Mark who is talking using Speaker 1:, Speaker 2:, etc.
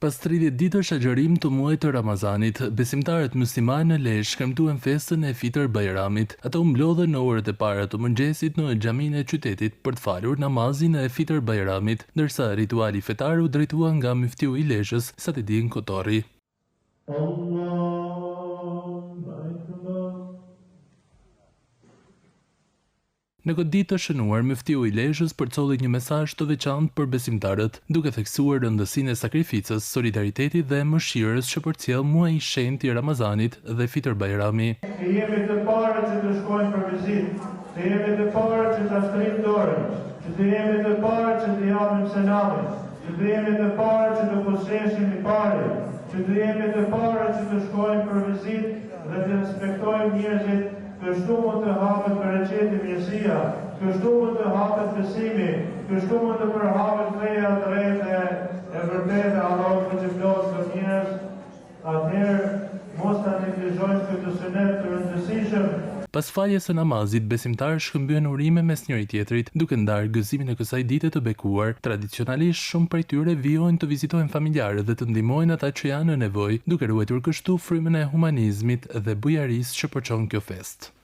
Speaker 1: Pas 30 ditësh agjërim të muajit të Ramazanit, besimtarët muslimanë në Lezhë shkëmbtuan festën e Fitr Bayramit. Ata u mblodhen në orët e para të mëngjesit në xhaminë e qytetit për të falur namazin e Fitr Bayramit, ndërsa rituali fetar u drejtua nga muftiu i Lezhës, Satidin Kotorri. Në këtë ditë të shënuar, muftiu i Lezhës përcolli një mesazh të veçantë për besimtarët, duke theksuar rëndësinë e sakrificës, solidaritetit dhe mëshirës që përcjell muaji i shenjtë i Ramazanit dhe Fitr Bayrami.
Speaker 2: Jemi të parë që të shkojmë për vizitë, jemi të parë që të shtrim dorën, jemi të parë që të japim senamin, jemi të parë që të posheshim i parë, jemi të parë që të shkojmë për vizitë dhe të inspektojmë njerëzit. Kështu mund të hapet bereqeti mirësia, kështu mund të hapet besimi, kështu mund të përhapet feja drejtë e vërtetë Allahut për të plotësuar njerëz. Atëherë mos ta neglizhojmë këtë sunet të rëndësishëm.
Speaker 1: Pas faljes së namazit, besimtarët shkëmbyen urime mes njëri tjetrit, duke ndarë gëzimin e kësaj dite të bekuar. Tradicionalisht shumë prej tyre vijojnë të vizitojnë familjarët dhe të ndihmojnë ata që janë në nevojë, duke ruajtur kështu frymën e humanizmit dhe bujarisë që përçon kjo festë.